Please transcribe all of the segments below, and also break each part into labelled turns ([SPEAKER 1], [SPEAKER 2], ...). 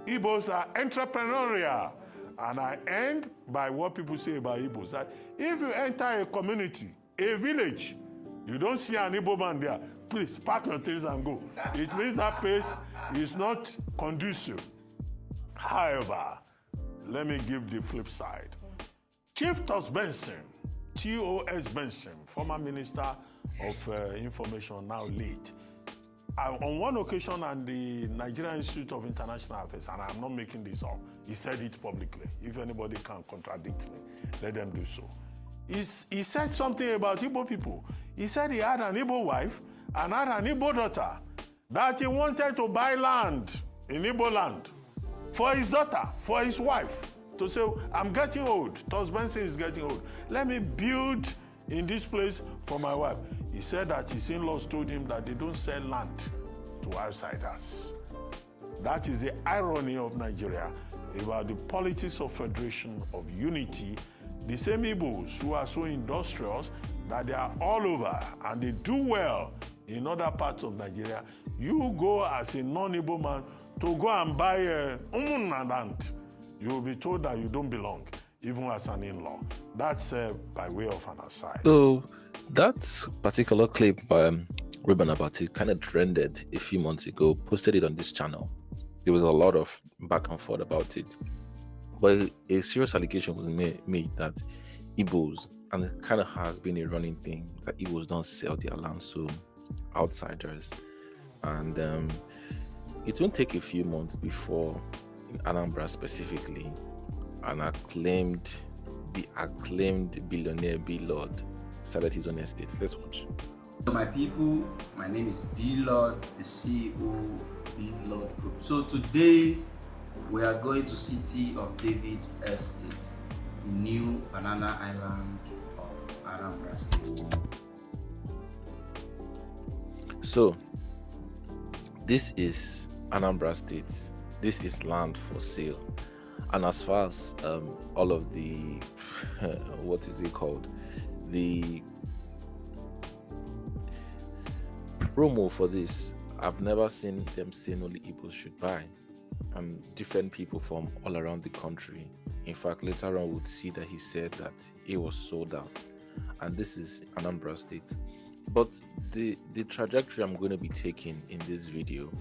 [SPEAKER 1] Igbos are entrepreneurial. And I end by what people say about Igbos. That if you enter a community, a village, you don't see an Igbo man there, please pack your things and go. It means that place is not conducive. However, let me give the flip side. Chief Tos Benson, T.O.S. Benson, former Minister of Information, now late, on one occasion at the Nigerian Institute of International Affairs, and I'm not making this up, he said it publicly. If anybody can contradict me, let them do so. He said something about Igbo people. He said he had an Igbo wife and had an Igbo daughter, that he wanted to buy land in Igbo land for his daughter, for his wife, to say, I'm getting old. Tos Benson is getting old. Let me build in this place for my wife. He said that his in-laws told him that they don't sell land to outsiders. That is the irony of Nigeria about the politics of federation, of unity. The same Igbos who are so industrious that they are all over and they do well in other parts of Nigeria. You go as a non-Igbo man to go and buy a land, you will be told that you don't belong, even as an in-law. That's by way of an aside.
[SPEAKER 2] So that particular clip by Ruben Abati kind of trended a few months ago, posted it on this channel. There was a lot of back and forth about it. But a serious allegation was made that Igbos, and it kind of has been a running thing, that Igbos don't sell their land to outsiders. And it won't take a few months before, in Anambra specifically, the acclaimed billionaire B-Lord started his own estate. Let's watch.
[SPEAKER 3] My people, my name is B-Lord, the CEO B-Lord Group. So today we are going to City of David Estate, new Banana Island of Anambra State.
[SPEAKER 2] So this is Anambra State. This is land for sale. And as far as all of the what is it called, the promo for this, I've never seen them saying only Igbos should buy, and different people from all around the country. In fact, later on we'll see that he said that it was sold out, and this is Anambra State. But the trajectory I'm going to be taking in this video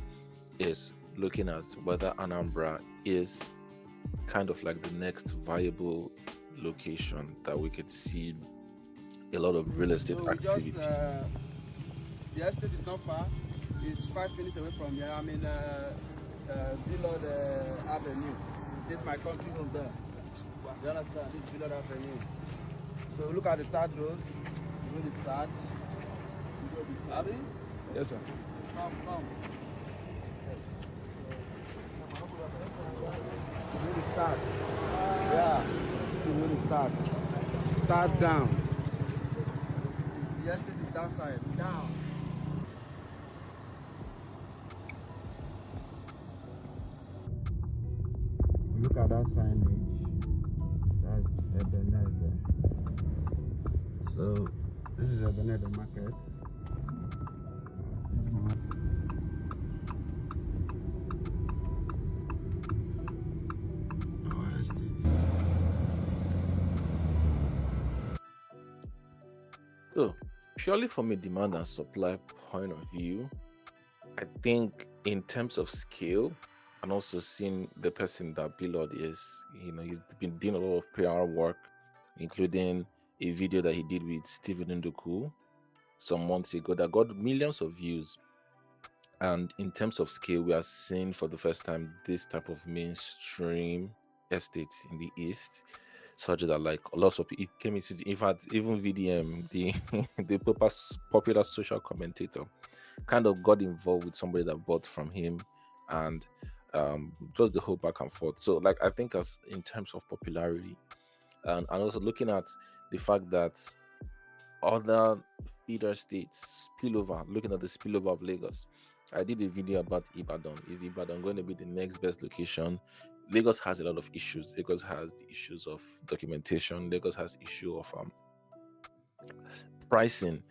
[SPEAKER 2] is looking at whether Anambra is kind of like the next viable location that we could see a lot of real estate activity.
[SPEAKER 4] The estate is not far. It's 5 minutes away from here. I'm in Billard Avenue. This is my country home there. You understand? This is Billard Avenue. So look at the third road. The road is third. Abi? Yes, sir. Come. The road is third. Yeah. The road is third. Third down. The estate is downside. Down. Look at that signage. That's Ebenezer. So this is Ebenezer Market. Our estate.
[SPEAKER 2] So purely from a demand and supply point of view, I think in terms of scale, and also seeing the person that B-Lord is, he's been doing a lot of PR work, including a video that he did with Stephen Nduku some months ago that got millions of views. And in terms of scale, we are seeing for the first time this type of mainstream estate in the East, such that like lots of people, it came into in fact, even VDM, the popular social commentator, kind of got involved with somebody that bought from him, and just the whole back and forth. So like I think as in terms of popularity, and also looking at the fact that other feeder states spillover, looking at the spillover of Lagos. I did a video about Ibadan. Is Ibadan going to be the next best location? Lagos has a lot of issues. Lagos has the issues of documentation. Lagos has issue of pricing,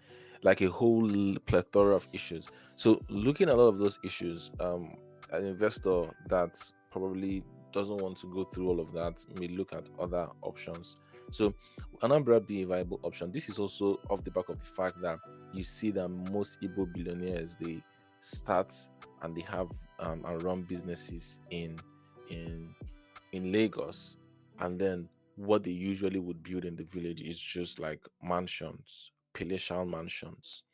[SPEAKER 2] like a whole plethora of issues. So looking at all of those issues, an investor that probably doesn't want to go through all of that may look at other options. So Anambra be a viable option. This is also off the back of the fact that you see that most Igbo billionaires, they start and they have and run businesses in Lagos, and then what they usually would build in the village is just like mansions, palatial mansions.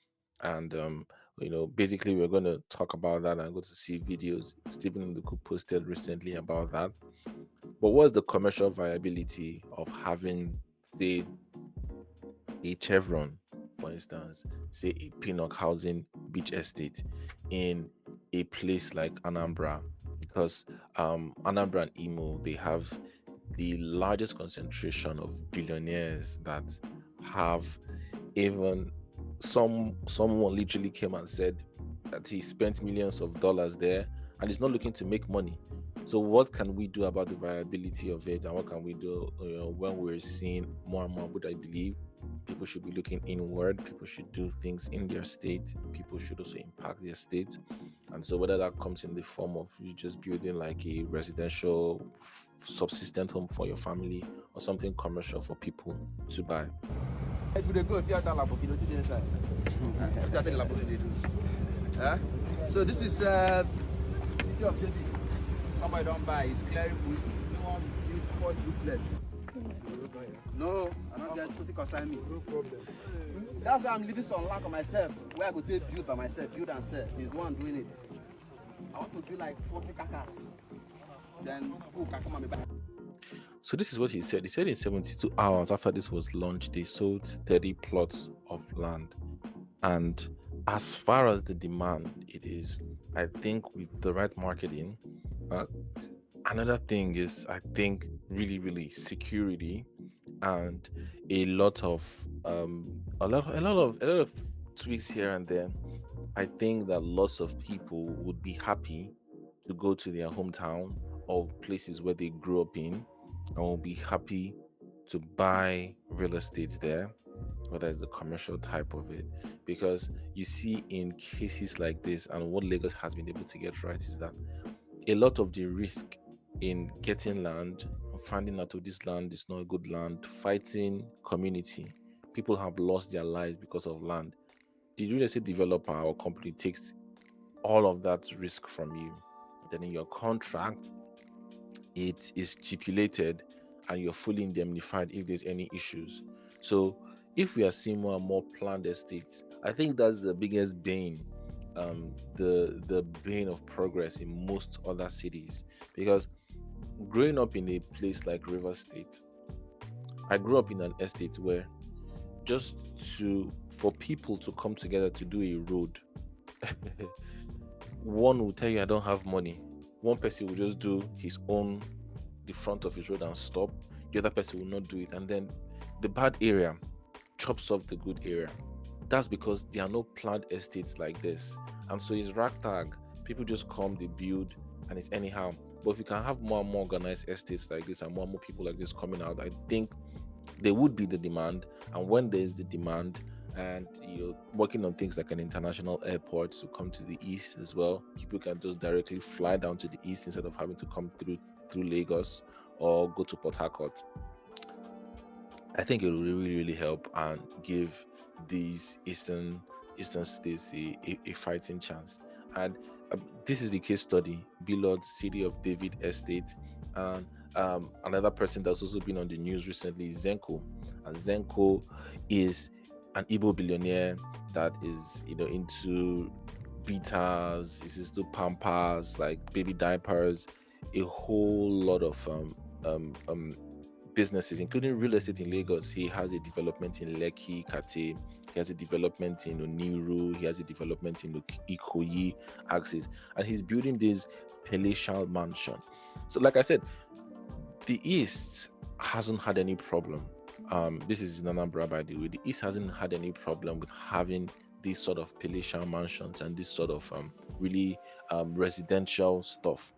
[SPEAKER 2] And basically we're going to talk about that and go to see videos Stephen Nduku posted recently about that. But what's the commercial viability of having, say, a Chevron, for instance, say a Pinnock housing beach estate in a place like Anambra? Because Anambra and Imo, they have the largest concentration of billionaires that have, even someone literally came and said that he spent millions of dollars there and is not looking to make money. So what can we do about the viability of it, and what can we do when we're seeing more and more? Would I believe people should be looking inward, people should do things in their state, people should also impact their state. And so whether that comes in the form of you just building like a residential subsistent home for your family, or something commercial for people to buy.
[SPEAKER 4] If they go, if you have that Lamborghini, do inside. If you take Lamborghini, they do. So this is the city of David. Somebody don't buy. It's clearing bush. No one build first duplex. No, I don't get to concern me. No problem. That's why I'm living some land on myself, where I go take build by myself, build and sell. He's the one doing it. I want to build like 40 kakas. Then who can come and buy?
[SPEAKER 2] So this is what he said. He said in 72 hours after this was launched, they sold 30 plots of land. And as far as the demand, it is, I think, with the right marketing. Another thing is, I think, really security, and a lot of tweaks here and there. I think that lots of people would be happy to go to their hometown or places where they grew up in, and will be happy to buy real estate there, whether it's the commercial type of it. Because you see, in cases like this, and what Lagos has been able to get right is that a lot of the risk in getting land, finding out, this land is not a good land, fighting community, people have lost their lives because of land. The real estate developer or company takes all of that risk from you. Then in your contract, it is stipulated and you're fully indemnified if there's any issues. So if we are seeing more and more planned estates, I think that's the biggest bane, the bane of progress in most other cities. Because growing up in a place like River State, I grew up in an estate where just for people to come together to do a road, one will tell you I don't have money. One person will just do the front of his road and stop. The other person will not do it, and then the bad area chops off the good area. That's because there are no planned estates like this, and so it's ragtag. People just come, they build, and it's anyhow. But if we can have more and more organized estates like this and more people like this coming out, I think there would be the demand. And when there's the demand, and working on things like an international airport to come to the east as well, people can just directly fly down to the east instead of having to come through Lagos or go to Port Harcourt. I think it will really help and give these eastern states a fighting chance. And this is the case study, Billard City of David Estate. And another person that's also been on the news recently is Zenko. And Zenko is an Igbo billionaire that is into beaters, is into pampers, like baby diapers, a whole lot of businesses, including real estate in Lagos. He has a development in Lekki, Kate. He has a development in Oniru. He has a development in Ikoyi axis, and he's building this palatial mansion. So, like I said, the East hasn't had any problem. This is in Anambra, by the way. The East hasn't had any problem with having these sort of palatial mansions and this sort of really residential stuff.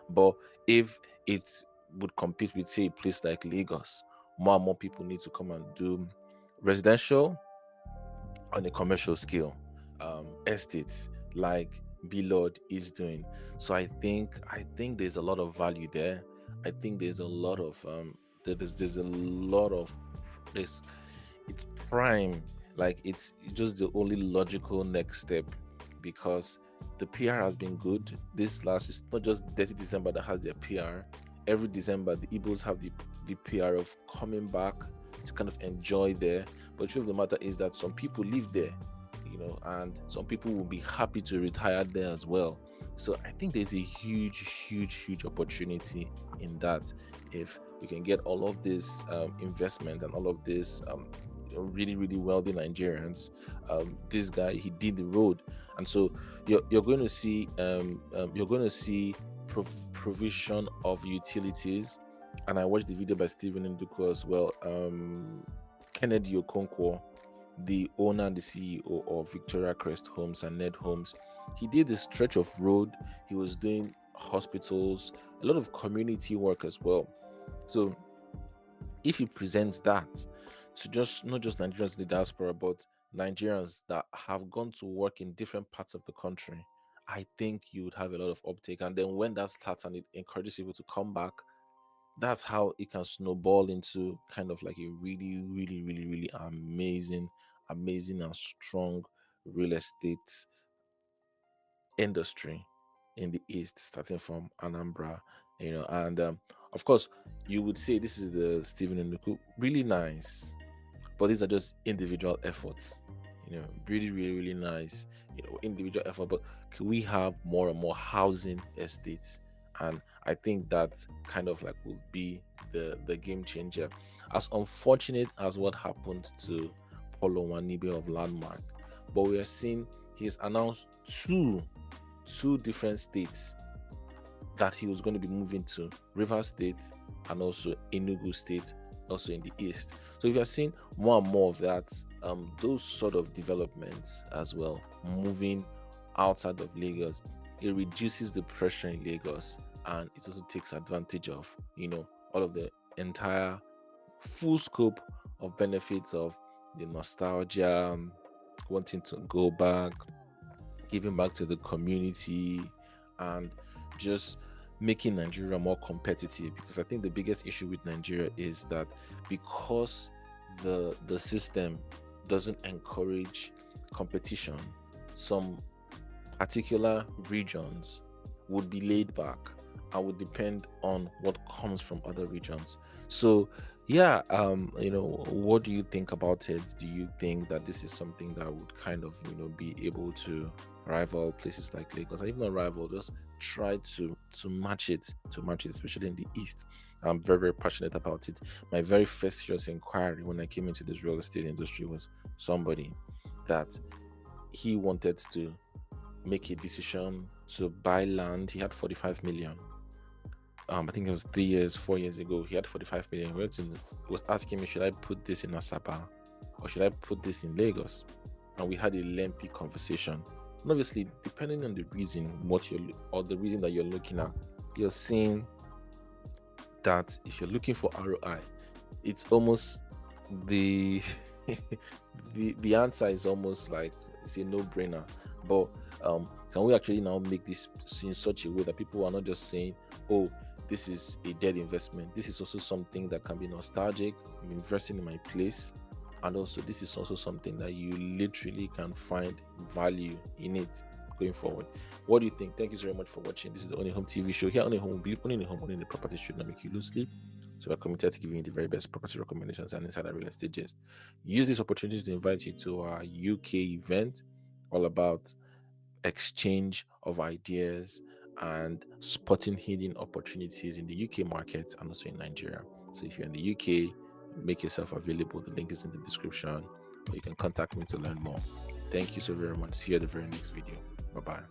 [SPEAKER 2] But if it would compete with, say, a place like Lagos, more and more people need to come and do residential on a commercial scale. Estates like Lord is doing. So I think there's a lot of value there. I think there's a lot of there's a lot of this. It's prime. Like it's just the only logical next step, because the PR has been good. This last, it's not just 30 December that has their PR. Every December the Igbos have the PR of coming back to kind of enjoy there. But the truth of the matter is that some people live there, and some people will be happy to retire there as well. So I think there's a huge opportunity in that, if we can get all of this investment and all of this really wealthy Nigerians. This guy, he did the road, and so you're going to see provision of utilities. And I watched the video by Stephen Nduku as well. Kennedy Okonkwo, the owner and the CEO of Victoria Crest Homes and Ned Homes, he did a stretch of road. He was doing hospitals, a lot of community work as well. So if he presents that to just not just Nigerians in the diaspora, but Nigerians that have gone to work in different parts of the country, I think you would have a lot of uptake. And then when that starts and it encourages people to come back, that's how it can snowball into kind of like a really amazing and strong real estate industry in the east, starting from Anambra. And of course you would say this is the Stephen Nduku, really nice, but these are just individual efforts, really nice, individual effort. But can we have more and more housing estates? And I think that kind of like will be the game changer. As unfortunate as what happened to Paulo Wanibe of Landmark, but we are seeing he's announced two different states that he was going to be moving to: Rivers State and also Enugu State, also in the east. So if you're seeing more and more of that, those sort of developments as well, moving outside of Lagos, it reduces the pressure in Lagos, and it also takes advantage of all of the entire full scope of benefits of the nostalgia, wanting to go back, giving back to the community, and just making Nigeria more competitive. Because I think the biggest issue with Nigeria is that because the system doesn't encourage competition, some particular regions would be laid back and would depend on what comes from other regions. So yeah, what do you think about it? Do you think that this is something that would kind of be able to rival places like Lagos, and even not rival, just try to match it, especially in the east? I'm very passionate about it. My very first serious inquiry when I came into this real estate industry was somebody that he wanted to make a decision to buy land. He had 45 million. I think it was 4 years ago. He had 45 million. He was asking me, should I put this in Asaba or should I put this in Lagos? And we had a lengthy conversation. And obviously, depending on the reason the reason that you're looking at, you're seeing that if you're looking for ROI, it's almost the the answer is almost like it's a no-brainer. But can we actually now make this in such a way that people are not just saying, oh, this is a dead investment? This is also something that can be nostalgic. I'm investing in my place. And also, this is also something that you literally can find value in it going forward. What do you think? Thank you very much for watching. This is the Ownahome TV show. Here on Ownahome, we believe owning a home, owning the property should not make you lose sleep. So we're committed to giving you the very best property recommendations and insider real estate gist. Use this opportunity to invite you to our UK event, all about exchange of ideas and spotting hidden opportunities in the UK market and also in Nigeria. So if you're in the UK, make yourself available. The link is in the description, or you can contact me to learn more. Thank you so very much. See you at the very next video. Bye bye.